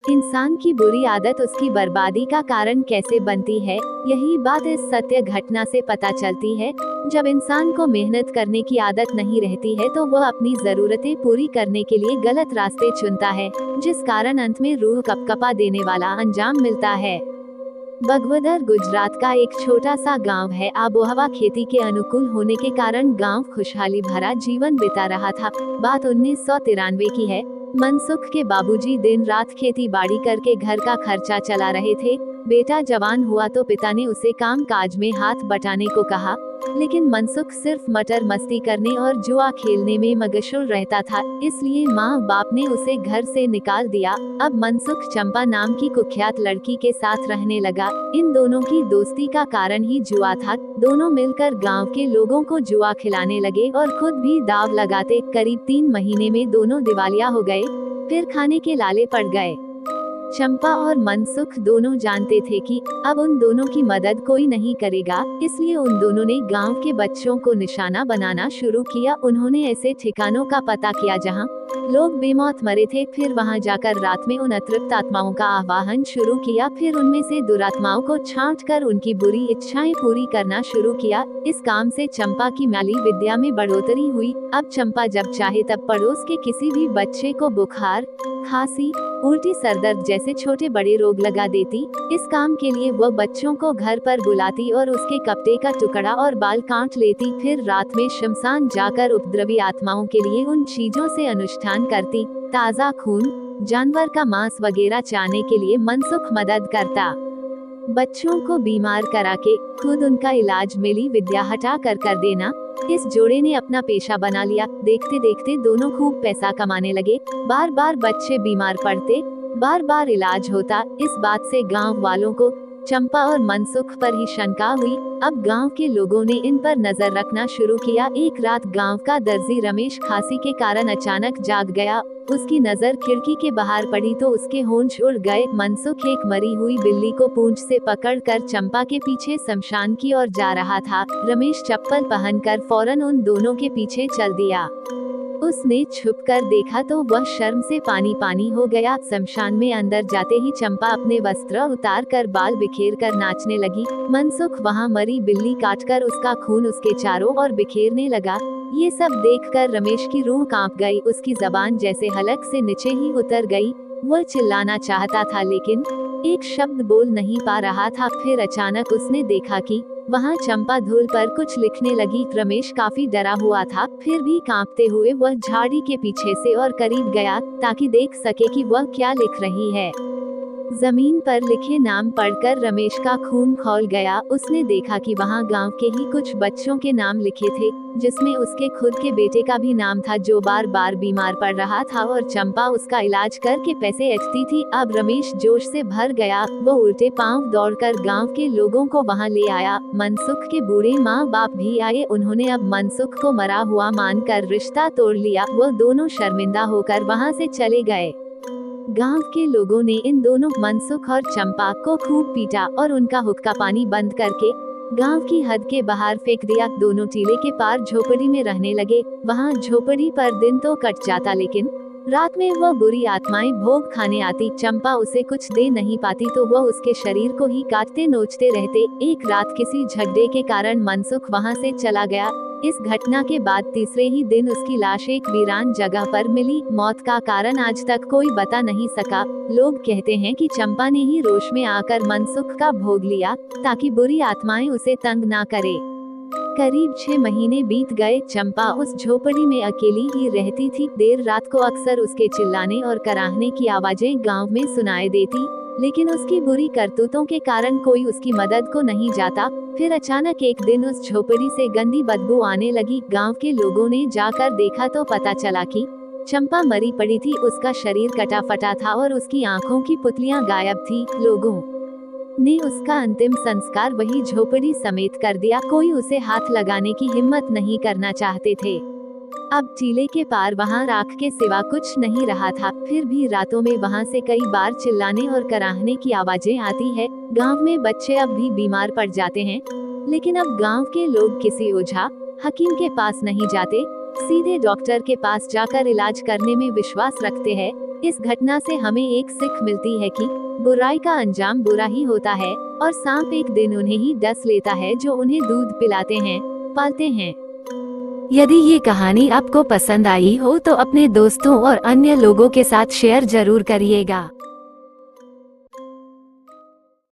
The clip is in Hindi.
इंसान की बुरी आदत उसकी बर्बादी का कारण कैसे बनती है, यही बात इस सत्य घटना से पता चलती है। जब इंसान को मेहनत करने की आदत नहीं रहती है तो वह अपनी जरूरतें पूरी करने के लिए गलत रास्ते चुनता है, जिस कारण अंत में रूह कपकपा देने वाला अंजाम मिलता है। बगवदर गुजरात का एक छोटा सा गांव है। आबोहवा खेती के अनुकूल होने के कारण गांव खुशहाली भरा जीवन बिता रहा था। बात 1993 की है। मनसुख के बाबूजी दिन रात खेती बाड़ी करके घर का खर्चा चला रहे थे। बेटा जवान हुआ तो पिता ने उसे काम काज में हाथ बटाने को कहा, लेकिन मनसुख सिर्फ मटर मस्ती करने और जुआ खेलने में मशगूल रहता था, इसलिए माँ बाप ने उसे घर से निकाल दिया। अब मनसुख चंपा नाम की कुख्यात लड़की के साथ रहने लगा। इन दोनों की दोस्ती का कारण ही जुआ था। दोनों मिलकर गांव के लोगों को जुआ खिलाने लगे और खुद भी दाव लगाते। करीब 3 महीने में दोनों दिवालिया हो गए, फिर खाने के लाले पड़ गए। चंपा और मनसुख दोनों जानते थे कि अब उन दोनों की मदद कोई नहीं करेगा, इसलिए उन दोनों ने गांव के बच्चों को निशाना बनाना शुरू किया। उन्होंने ऐसे ठिकानों का पता किया जहां लोग बेमौत मरे थे, फिर वहां जाकर रात में उन अतृप्त आत्माओं का आवाहन शुरू किया। फिर उनमें से दुरात्माओं को छांट कर उनकी बुरी इच्छाएं पूरी करना शुरू किया। इस काम से चंपा की माली विद्या में बढ़ोतरी हुई। अब चंपा जब चाहे तब पड़ोस के किसी भी बच्चे को बुखार, खांसी, उल्टी, सरदर्द जैसे छोटे बड़े रोग लगा देती। इस काम के लिए वह बच्चों को घर पर बुलाती और उसके कपड़े का टुकड़ा और बाल काट लेती। फिर रात में शमशान जाकर उपद्रवी आत्माओं के लिए उन चीजों से अनुष्ठान करती। ताज़ा खून, जानवर का मांस वगैरह चाहने के लिए मनसुख मदद करता। बच्चों को बीमार करा के खुद उनका इलाज मिली विद्या हटा कर देना इस जोड़े ने अपना पेशा बना लिया। देखते देखते दोनों खूब पैसा कमाने लगे। बार बार बच्चे बीमार पड़ते, बार बार इलाज होता। इस बात से गांव वालों को चंपा और मनसुख पर ही शंका हुई। अब गांव के लोगों ने इन पर नजर रखना शुरू किया। एक रात गांव का दर्जी रमेश खांसी के कारण अचानक जाग गया। उसकी नजर खिड़की के बाहर पड़ी तो उसके होंठ उड़ गए। मनसुख एक मरी हुई बिल्ली को पूंछ से पकड़कर चंपा के पीछे शमशान की ओर जा रहा था। रमेश चप्पल पहनकर फौरन उन दोनों के पीछे चल दिया। उसने छुपकर देखा तो वह शर्म से पानी पानी हो गया। शमशान में अंदर जाते ही चंपा अपने वस्त्र उतार कर बाल बिखेर कर नाचने लगी। मनसुख वहां मरी बिल्ली काटकर उसका खून उसके चारों ओर बिखेरने लगा। ये सब देखकर रमेश की रूह कांप गई। उसकी जबान जैसे हलक से नीचे ही उतर गई। वह चिल्लाना चाहता था लेकिन एक शब्द बोल नहीं पा रहा था। फिर अचानक उसने देखा कि वहाँ चंपा धूल पर कुछ लिखने लगी। रमेश काफी डरा हुआ था, फिर भी कांपते हुए वह झाड़ी के पीछे से और करीब गया ताकि देख सके कि वह क्या लिख रही है। जमीन पर लिखे नाम पढ़कर रमेश का खून खौल गया। उसने देखा कि वहाँ गांव के ही कुछ बच्चों के नाम लिखे थे, जिसमें उसके खुद के बेटे का भी नाम था जो बार बार बीमार पड़ रहा था और चंपा उसका इलाज करके पैसे ऐंठती थी। अब रमेश जोश से भर गया। वो उल्टे पांव दौड़कर गांव के लोगों को वहां ले आया। मनसुख के बूढ़े माँ बाप भी आए। उन्होंने अब मनसुख को मरा हुआ मानकर रिश्ता तोड़ लिया। वो दोनों शर्मिंदा होकर वहां से चले गए। गांव के लोगों ने इन दोनों मनसुख और चंपा को खूब पीटा और उनका हुक्का पानी बंद करके गांव की हद के बाहर फेंक दिया। दोनों टीले के पार झोपड़ी में रहने लगे। वहां झोपड़ी पर दिन तो कट जाता लेकिन रात में वह बुरी आत्माएं भोग खाने आती। चंपा उसे कुछ दे नहीं पाती तो वह उसके शरीर को ही काटते नोचते रहते। एक रात किसी झगड़े के कारण मनसुख वहां से चला गया। इस घटना के बाद तीसरे ही दिन उसकी लाश एक वीरान जगह पर मिली। मौत का कारण आज तक कोई बता नहीं सका। लोग कहते हैं कि चंपा ने ही रोष में आकर मनसुख का भोग लिया ताकि बुरी आत्माएं उसे तंग ना करे। करीब 6 महीने बीत गए। चंपा उस झोपड़ी में अकेली ही रहती थी। देर रात को अक्सर उसके चिल्लाने और कराहने की आवाजें गांव में सुनाई देती, लेकिन उसकी बुरी करतूतों के कारण कोई उसकी मदद को नहीं जाता। फिर अचानक एक दिन उस झोपड़ी से गंदी बदबू आने लगी। गांव के लोगों ने जाकर देखा तो पता चला कि चंपा मरी पड़ी थी। उसका शरीर कटा फटा था और उसकी आंखों की पुतलियां गायब थी। लोगों ने उसका अंतिम संस्कार वही झोपड़ी समेत कर दिया। कोई उसे हाथ लगाने की हिम्मत नहीं करना चाहते थे। अब टीले के पार वहां राख के सिवा कुछ नहीं रहा था। फिर भी रातों में वहां से कई बार चिल्लाने और कराहने की आवाजें आती है। गांव में बच्चे अब भी बीमार पड़ जाते हैं, लेकिन अब गांव के लोग किसी ओझा हकीम के पास नहीं जाते, सीधे डॉक्टर के पास जाकर इलाज करने में विश्वास रखते हैं। इस घटना से हमें एक सीख मिलती है कि बुराई का अंजाम बुरा ही होता है और सांप एक दिन उन्हें ही डस लेता है जो उन्हें दूध पिलाते हैं, पालते हैं। यदि ये कहानी आपको पसंद आई हो तो अपने दोस्तों और अन्य लोगों के साथ शेयर जरूर करिएगा।